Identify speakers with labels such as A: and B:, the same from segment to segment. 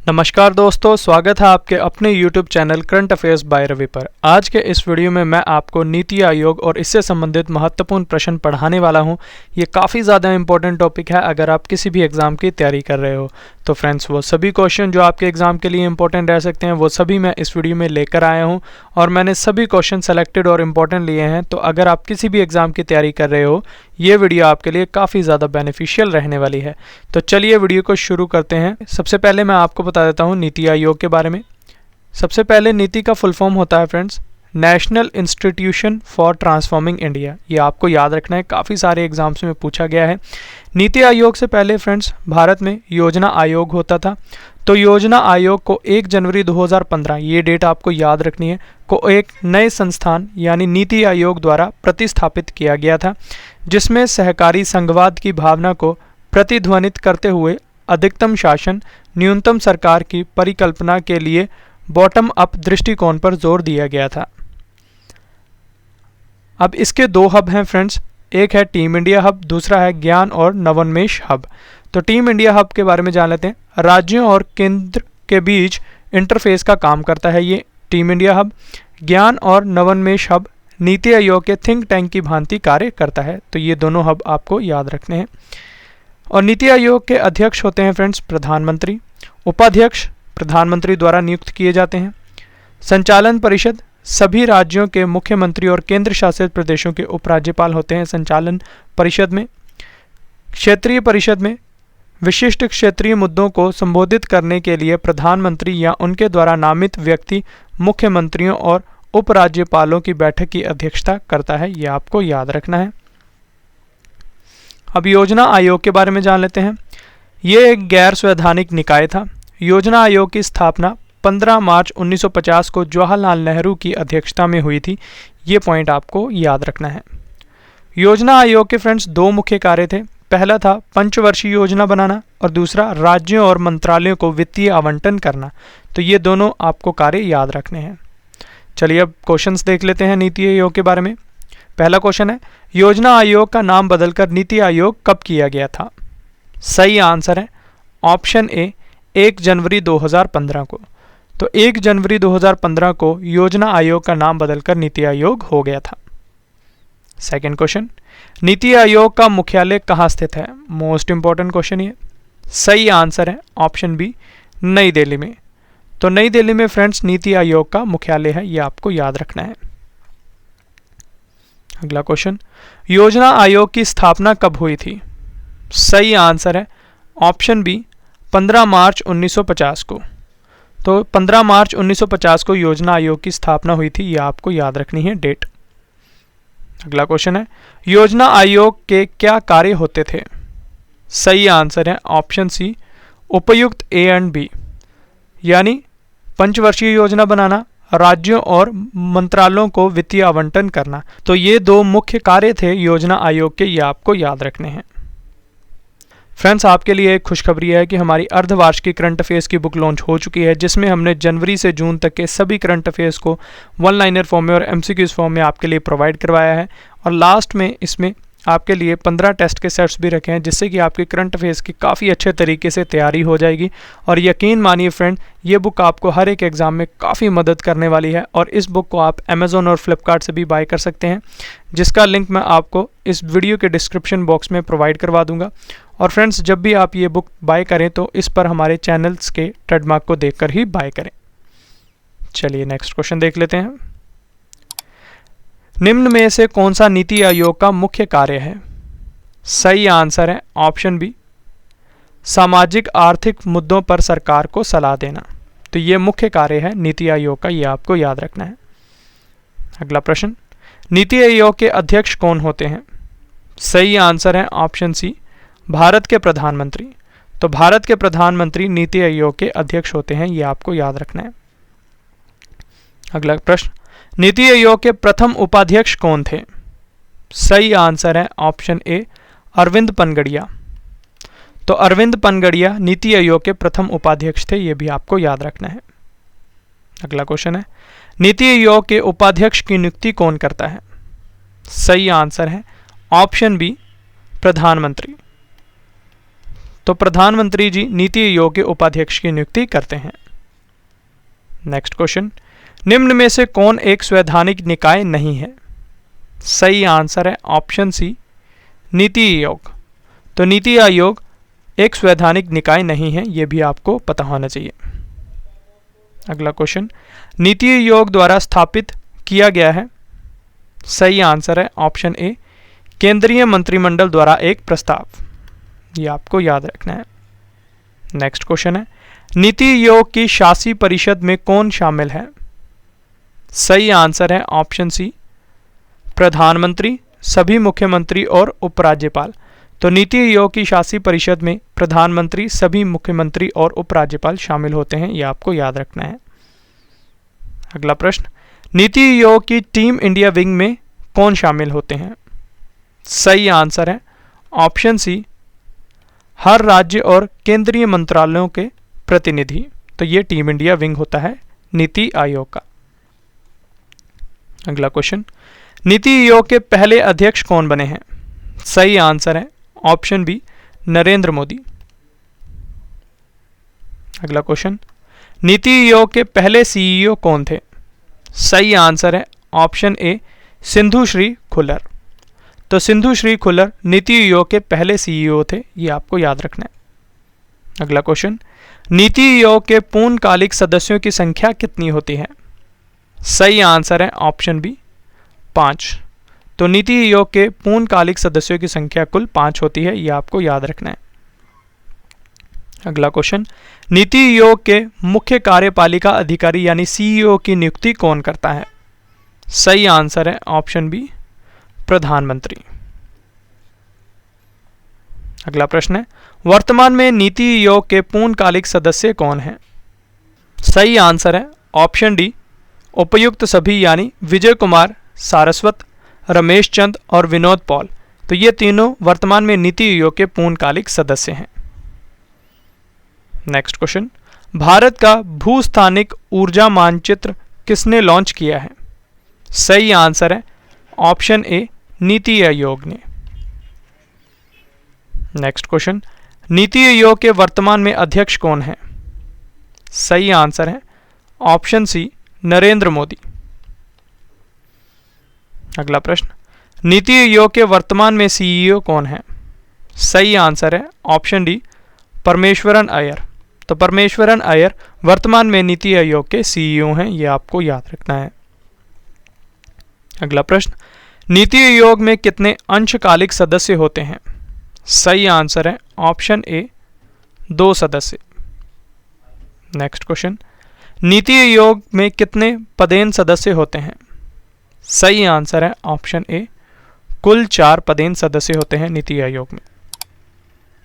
A: नमस्कार दोस्तों, स्वागत है आपके अपने YouTube channel current affairs by Ravi पर। आज के इस वीडियो में मैं आपको नीति आयोग और इससे संबंधित महत्वपूर्ण प्रश्न पढ़ाने वाला हूं। ये काफ़ी ज़्यादा इंपॉर्टेंट टॉपिक है अगर आप किसी भी एग्ज़ाम की तैयारी कर रहे हो। तो फ्रेंड्स, वो सभी क्वेश्चन जो आपके एग्ज़ाम के लिए इंपॉर्टेंट रह सकते हैं वो सभी मैं इस वीडियो में लेकर आया हूँ और मैंने सभी क्वेश्चन सेलेक्टेड और इम्पॉर्टेंट लिए हैं। तो अगर आप किसी भी एग्ज़ाम की तैयारी कर रहे हो, ये वीडियो आपके लिए काफ़ी ज़्यादा बेनिफिशियल रहने वाली है। तो चलिए वीडियो को शुरू करते हैं। सबसे पहले मैं आपको बता देता हूँ नीति आयोग के बारे में। सबसे पहले नीति का फुल फॉर्म होता है friends national institution for transforming India. ये आपको याद रखना है, काफ़ी सारे एग्जाम्स में पूछा गया है। नीति आयोग से पहले फ्रेंड्स भारत में योजना आयोग होता था। तो योजना आयोग को 1 जनवरी 2015, ये डेट आपको याद रखनी है, को एक नए संस्थान यानी नीति आयोग द्वारा प्रतिस्थापित किया गया था, जिसमें सहकारी संघवाद की भावना को प्रतिध्वनित करते हुए अधिकतम शासन, न्यूनतम सरकार की परिकल्पना के लिए बॉटम अप दृष्टिकोण पर जोर दिया गया था। अब इसके 2 हब हैं फ्रेंड्स, एक है टीम इंडिया हब, दूसरा है ज्ञान और नवोन्मेष हब। तो टीम इंडिया हब के बारे में जान लेते हैं। राज्यों और केंद्र के बीच इंटरफेस का काम करता है ये टीम इंडिया हब। ज्ञान और नवोन्मेष हब नीति आयोग के थिंक टैंक की भांति कार्य करता है। तो ये दोनों हब आपको याद रखने हैं। और नीति आयोग के अध्यक्ष होते हैं फ्रेंड्स प्रधानमंत्री। उपाध्यक्ष प्रधानमंत्री द्वारा नियुक्त किए जाते हैं। संचालन परिषद सभी राज्यों के मुख्यमंत्री और केंद्र शासित प्रदेशों के उपराज्यपाल होते हैं संचालन परिषद में। क्षेत्रीय परिषद में विशिष्ट क्षेत्रीय मुद्दों को संबोधित करने के लिए प्रधानमंत्री या उनके द्वारा नामित व्यक्ति मुख्यमंत्रियों और उपराज्यपालों की बैठक की अध्यक्षता करता है। यह आपको याद रखना है। अब योजना आयोग के बारे में जान लेते हैं। ये एक गैर संवैधानिक निकाय था। योजना आयोग की स्थापना 15 मार्च 1950 को जवाहरलाल नेहरू की अध्यक्षता में हुई थी। ये पॉइंट आपको याद रखना है। योजना आयोग के फ्रेंड्स 2 मुख्य कार्य थे। पहला था पंचवर्षीय योजना बनाना और दूसरा राज्यों और मंत्रालयों को वित्तीय आवंटन करना। तो ये दोनों आपको कार्य याद रखने हैं। चलिए अब क्वेश्चंस देख लेते हैं नीति आयोग के बारे में। पहला क्वेश्चन है, योजना आयोग का नाम बदलकर नीति आयोग कब किया गया था? सही आंसर है ऑप्शन ए 1 जनवरी 2015 को। तो 1 जनवरी 2015 को योजना आयोग का नाम बदलकर नीति आयोग हो गया था। सेकंड क्वेश्चन, नीति आयोग का मुख्यालय कहाँ स्थित है? मोस्ट इंपॉर्टेंट क्वेश्चन ये। सही आंसर है ऑप्शन बी नई दिल्ली में। तो नई दिल्ली में फ्रेंड्स नीति आयोग का मुख्यालय है, ये आपको याद रखना है। अगला क्वेश्चन, योजना आयोग की स्थापना कब हुई थी? सही आंसर है ऑप्शन बी 15 मार्च 1950 को। तो 15 मार्च 1950 को योजना आयोग की स्थापना हुई थी, यह आपको याद रखनी है डेट। अगला क्वेश्चन है, योजना आयोग के क्या कार्य होते थे? सही आंसर है ऑप्शन सी उपयुक्त ए एंड बी, यानी पंचवर्षीय योजना बनाना, राज्यों और मंत्रालयों को वित्तीय आवंटन करना। तो ये 2 मुख्य कार्य थे योजना आयोग के, ये आपको याद रखने हैं। फ्रेंड्स, आपके लिए एक खुशखबरी है कि हमारी अर्धवार्षिक करंट अफेयर्स की बुक लॉन्च हो चुकी है, जिसमें हमने जनवरी से जून तक के सभी करंट अफेयर्स को 1 लाइनर फॉर्म में और MCQs फॉर्म में आपके लिए प्रोवाइड करवाया है। और लास्ट में इसमें आपके लिए 15 टेस्ट के सेट्स भी रखे हैं, जिससे कि आपकी करंट अफेयर्स की काफ़ी अच्छे तरीके से तैयारी हो जाएगी। और यकीन मानिए फ्रेंड, ये बुक आपको हर एक एग्ज़ाम में काफ़ी मदद करने वाली है। और इस बुक को आप अमेज़ॉन और फ्लिपकार्ट से भी बाय कर सकते हैं, जिसका लिंक मैं आपको इस वीडियो के डिस्क्रिप्शन बॉक्स में प्रोवाइड करवा दूंगा। और फ्रेंड्स, जब भी आप ये बुक बाय करें तो इस पर हमारे चैनल्स के ट्रेडमार्क को देखकर ही बाय करें। चलिए नेक्स्ट क्वेश्चन देख लेते हैं। निम्न में से कौन सा नीति आयोग का मुख्य कार्य है? सही आंसर है ऑप्शन बी सामाजिक आर्थिक मुद्दों पर सरकार को सलाह देना। तो ये मुख्य कार्य है नीति आयोग का, ये आपको याद रखना है। अगला प्रश्न, नीति आयोग के अध्यक्ष कौन होते हैं? सही आंसर है ऑप्शन सी भारत के प्रधानमंत्री। तो भारत के प्रधानमंत्री नीति आयोग के अध्यक्ष होते हैं, ये आपको याद रखना है। अगला प्रश्न, नीति आयोग के प्रथम उपाध्यक्ष कौन थे? सही आंसर है ऑप्शन ए अरविंद पनगड़िया। तो अरविंद पनगड़िया नीति आयोग के प्रथम उपाध्यक्ष थे, ये भी आपको याद रखना है। अगला क्वेश्चन है, नीति आयोग के उपाध्यक्ष की नियुक्ति कौन करता है? सही आंसर है ऑप्शन बी प्रधानमंत्री। तो प्रधानमंत्री जी नीति आयोग के उपाध्यक्ष की नियुक्ति करते हैं। नेक्स्ट क्वेश्चन, निम्न में से कौन एक संवैधानिक निकाय नहीं है? सही आंसर है ऑप्शन सी, नीति आयोग। तो नीति आयोग एक संवैधानिक निकाय नहीं है, यह भी आपको पता होना चाहिए। अगला क्वेश्चन, नीति आयोग द्वारा स्थापित किया गया है। सही आंसर है ऑप्शन ए, केंद्रीय मंत्रिमंडल द्वारा एक प्रस्ताव। ये आपको याद रखना है। नेक्स्ट क्वेश्चन है, नीति आयोग की शासी परिषद में कौन शामिल है? सही आंसर है ऑप्शन सी, प्रधानमंत्री, सभी मुख्यमंत्री और उपराज्यपाल। तो नीति आयोग की शासी परिषद में प्रधानमंत्री, सभी मुख्यमंत्री और उपराज्यपाल शामिल होते हैं, यह आपको याद रखना है। अगला प्रश्न, नीति आयोग की टीम इंडिया विंग में कौन शामिल होते हैं? सही आंसर है ऑप्शन सी, हर राज्य और केंद्रीय मंत्रालयों के प्रतिनिधि। तो ये टीम इंडिया विंग होता है नीति आयोग का। अगला क्वेश्चन, नीति आयोग के पहले अध्यक्ष कौन बने हैं? सही आंसर है ऑप्शन बी, नरेंद्र मोदी। अगला क्वेश्चन, नीति आयोग के पहले सीईओ कौन थे? सही आंसर है ऑप्शन ए, सिंधु श्री खुल्लर। तो सिंधु श्री खुल्लर नीति आयोग के पहले सीईओ थे, ये आपको याद रखना है। अगला क्वेश्चन, नीति आयोग के पूर्णकालिक सदस्यों की संख्या कितनी होती है? सही आंसर है ऑप्शन बी, 5। तो नीति आयोग के पूर्णकालिक सदस्यों की संख्या कुल 5 होती है, यह आपको याद रखना है। अगला क्वेश्चन, नीति आयोग के मुख्य कार्यपालिका अधिकारी यानी सीईओ की नियुक्ति कौन करता है? सही आंसर है ऑप्शन बी, प्रधानमंत्री। अगला प्रश्न है, वर्तमान में नीति आयोग के पूर्णकालिक सदस्य कौन हैं? सही आंसर है ऑप्शन डी, उपर्युक्त सभी यानी विजय कुमार सारस्वत, रमेश चंद और विनोद पॉल। तो ये तीनों वर्तमान में नीति आयोग के पूर्णकालिक सदस्य हैं। नेक्स्ट क्वेश्चन, भारत का भूस्थानिक ऊर्जा मानचित्र किसने लॉन्च किया है? सही आंसर है ऑप्शन ए, नीति आयोग ने। नेक्स्ट क्वेश्चन, नीति आयोग के वर्तमान में अध्यक्ष कौन है? सही आंसर है ऑप्शन सी, नरेंद्र मोदी। अगला प्रश्न, नीति आयोग के वर्तमान में सीईओ कौन है? सही आंसर है ऑप्शन डी, परमेश्वरन अय्यर। तो परमेश्वरन अय्यर वर्तमान में नीति आयोग के सीईओ हैं, यह आपको याद रखना है। अगला प्रश्न, नीति आयोग में कितने अंशकालिक सदस्य होते हैं? सही आंसर है ऑप्शन ए, 2 सदस्य। नेक्स्ट क्वेश्चन, नीति आयोग में कितने पदेन सदस्य होते हैं? सही आंसर है ऑप्शन ए, कुल 4 पदेन सदस्य होते हैं नीति आयोग में।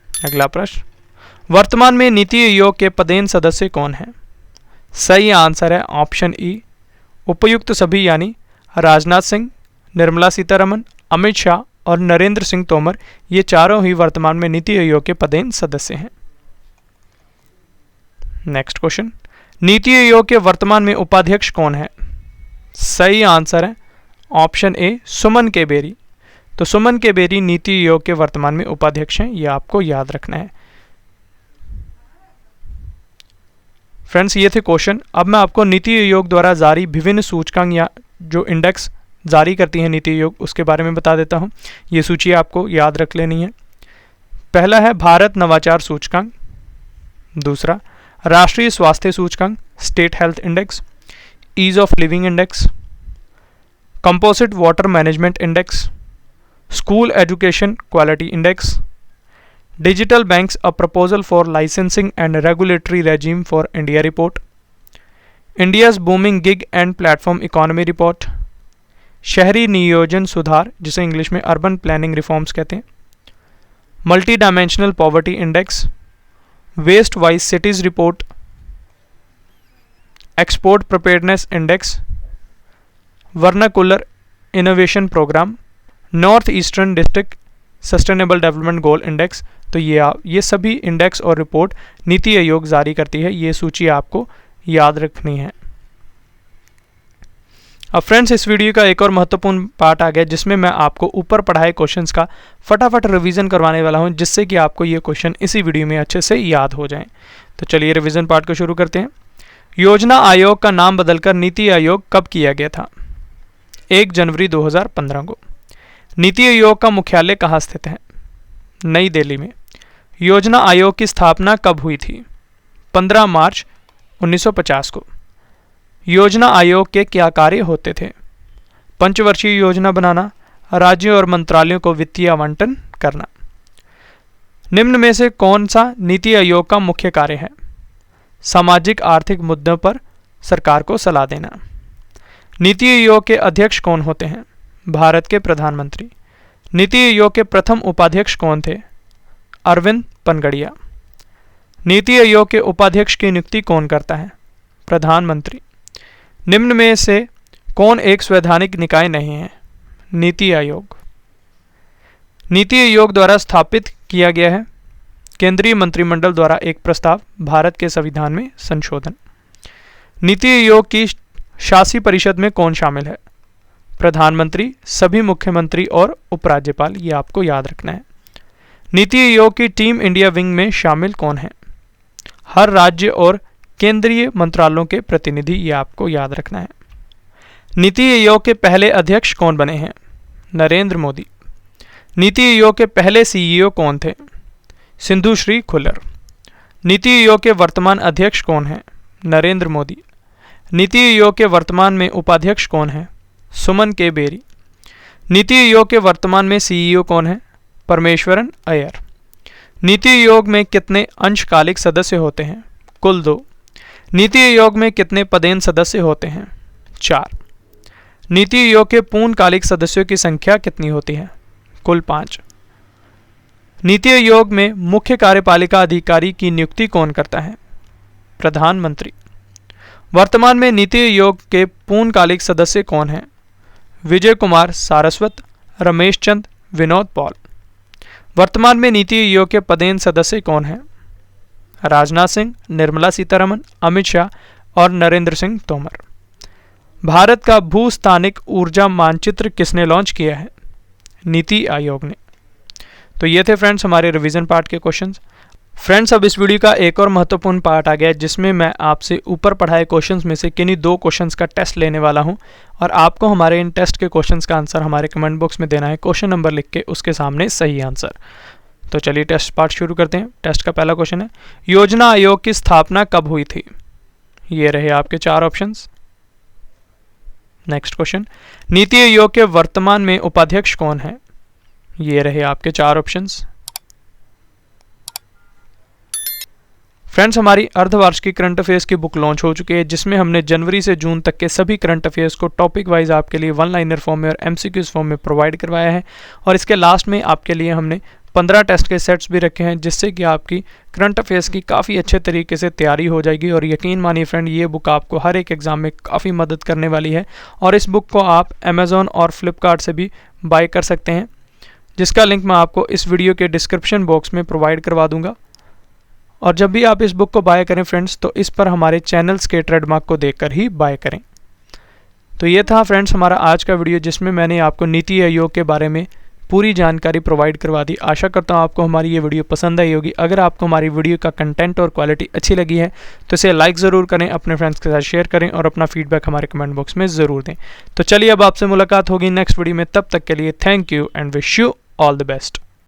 A: अगला प्रश्न, वर्तमान में नीति आयोग के पदेन सदस्य कौन हैं? सही आंसर है ऑप्शन ई, उपर्युक्त सभी यानी राजनाथ सिंह, निर्मला सीतारमण, अमित शाह और नरेंद्र सिंह तोमर। ये चारों ही वर्तमान में नीति आयोग के पदेन सदस्य हैं। नेक्स्ट क्वेश्चन, नीति आयोग के वर्तमान में उपाध्यक्ष कौन है? सही आंसर है ऑप्शन ए, सुमन के बेरी। तो सुमन के बेरी नीति आयोग के वर्तमान में उपाध्यक्ष हैं, यह आपको याद रखना है। फ्रेंड्स, ये थे क्वेश्चन। अब मैं आपको नीति आयोग द्वारा जारी विभिन्न सूचकांक या जो इंडेक्स जारी करती है नीति आयोग, उसके बारे में बता देता हूँ। ये सूची आपको याद रख लेनी है। पहला है भारत नवाचार सूचकांक, दूसरा राष्ट्रीय स्वास्थ्य सूचकांक state health index, ease of living index, composite water management index, school education quality index, digital banks a proposal for licensing and regulatory regime for India report, India's booming gig and platform economy report, शहरी नियोजन सुधार जिसे English में urban planning reforms कहते हैं, multi dimensional poverty index, waste wise cities report, export preparedness index, vernacular innovation programme, north eastern district sustainable development goal index. तो ये सभी इंडेक्स और रिपोर्ट नीति आयोग जारी करती है। ये सूची आपको याद रखनी है। अब फ्रेंड्स इस वीडियो का एक और महत्वपूर्ण पार्ट आ गया जिसमें मैं आपको ऊपर पढ़ाए क्वेश्चंस का फटाफट रिवीजन करवाने वाला हूं, जिससे कि आपको ये क्वेश्चन इसी वीडियो में अच्छे से याद हो जाएं। तो चलिए रिवीजन पार्ट को शुरू करते हैं। योजना आयोग का नाम बदलकर नीति आयोग कब किया गया था? 1 जनवरी 2015 को। नीति आयोग का मुख्यालय कहाँ स्थित है? नई दिल्ली में। योजना आयोग की स्थापना कब हुई थी? 15 मार्च 1950 को। योजना आयोग के क्या कार्य होते थे? पंचवर्षीय योजना बनाना, राज्यों और मंत्रालयों को वित्तीय आवंटन करना। निम्न में से कौन सा नीति आयोग का मुख्य कार्य है? सामाजिक आर्थिक मुद्दों पर सरकार को सलाह देना। नीति आयोग के अध्यक्ष कौन होते हैं? भारत के प्रधानमंत्री। नीति आयोग के प्रथम उपाध्यक्ष कौन थे? अरविंद पनगड़िया। नीति आयोग के उपाध्यक्ष की नियुक्ति कौन करता है? प्रधानमंत्री। निम्न में से कौन एक संवैधानिक निकाय नहीं है? नीति आयोग। नीति आयोग द्वारा स्थापित किया गया है। केंद्रीय मंत्रिमंडल द्वारा एक प्रस्ताव, भारत के संविधान में संशोधन। नीति आयोग की शासी परिषद में कौन शामिल है? प्रधानमंत्री, सभी मुख्यमंत्री और उपराज्यपाल। ये आपको याद रखना है। नीति आयोग की टीम इंडिया विंग में शामिल कौन है? हर राज्य और केंद्रीय मंत्रालयों के प्रतिनिधि। ये आपको याद रखना है। नीति आयोग के पहले अध्यक्ष कौन बने हैं? नरेंद्र मोदी। नीति आयोग के पहले सीईओ कौन थे? सिंधु श्री खुल्लर। नीति आयोग के वर्तमान अध्यक्ष कौन हैं? नरेंद्र मोदी। नीति आयोग के वर्तमान में उपाध्यक्ष कौन है? सुमन के बेरी। नीति आयोग के वर्तमान में सीईओ कौन है? परमेश्वरन अय्यर। नीति आयोग में कितने अंशकालिक सदस्य होते हैं? कुल 2। नीति आयोग में कितने पदेन सदस्य होते हैं? 4। नीति आयोग के पूर्णकालिक सदस्यों की संख्या कितनी होती है? कुल 5। नीति आयोग में मुख्य कार्यपालिका अधिकारी की नियुक्ति कौन करता है? प्रधानमंत्री। वर्तमान में नीति आयोग के पूर्णकालिक सदस्य कौन हैं? विजय कुमार सारस्वत, रमेश चंद, विनोद पॉल। वर्तमान में नीति आयोग के पदेन सदस्य कौन हैं? राजनाथ सिंह, निर्मला सीतारमण, अमित शाह और नरेंद्र सिंह तोमर। भारत का भूस्थानिक ऊर्जा मानचित्र किसने लॉन्च किया है? नीति आयोग ने। तो ये थे फ्रेंड्स हमारे रिवीजन पार्ट के क्वेश्चंस। फ्रेंड्स अब इस वीडियो का एक और महत्वपूर्ण पार्ट आ गया जिसमें मैं आपसे ऊपर पढ़ाए क्वेश्चंस में से किन्हीं 2 क्वेश्चंस का टेस्ट लेने वाला हूं और आपको हमारे इन टेस्ट के क्वेश्चंस का आंसर हमारे कमेंट बॉक्स में देना है, क्वेश्चन नंबर लिख के उसके सामने सही आंसर। तो चलिए टेस्ट पार्ट शुरू करते हैं। टेस्ट का पहला क्वेश्चन है, योजना आयोग की स्थापना कब हुई थी? ये रहे आपके 4 options. Next question, NITI Aayog के वर्तमान में उपाध्यक्ष कौन है? ये रहे आपके 4 ऑप्शंस। फ्रेंड्स हमारी अर्धवार्षिक करंट अफेयर्स की बुक लॉन्च हो चुकी है जिसमें हमने जनवरी से जून तक के सभी करंट अफेयर्स को टॉपिक वाइज आपके लिए 1 लाइनर फॉर्म में और एमसीक्यूज फॉर्म में प्रोवाइड करवाया है और इसके लास्ट में आपके लिए हमने 15 टेस्ट के सेट्स भी रखे हैं जिससे कि आपकी करंट अफेयर्स की काफ़ी अच्छे तरीके से तैयारी हो जाएगी। और यकीन मानिए फ्रेंड, ये बुक आपको हर एक एग्जाम में काफ़ी मदद करने वाली है और इस बुक को आप अमेज़ॉन और फ्लिपकार्ट से भी बाय कर सकते हैं, जिसका लिंक मैं आपको इस वीडियो के डिस्क्रिप्शन बॉक्स में प्रोवाइड करवा दूंगा। और जब भी आप इस बुक को बाय करें फ्रेंड्स, तो इस पर हमारे चैनल्स के ट्रेडमार्क को देखकर ही बाय करें। तो ये था फ्रेंड्स हमारा आज का वीडियो जिसमें मैंने आपको नीति आयोग के बारे में पूरी जानकारी प्रोवाइड करवा दी। आशा करता हूँ आपको हमारी ये वीडियो पसंद आई होगी। अगर आपको हमारी वीडियो का कंटेंट और क्वालिटी अच्छी लगी है तो इसे लाइक ज़रूर करें, अपने फ्रेंड्स के साथ शेयर करें और अपना फीडबैक हमारे कमेंट बॉक्स में ज़रूर दें। तो चलिए अब आपसे मुलाकात होगी नेक्स्ट वीडियो में, तब तक के लिए thank you and wish you all the best.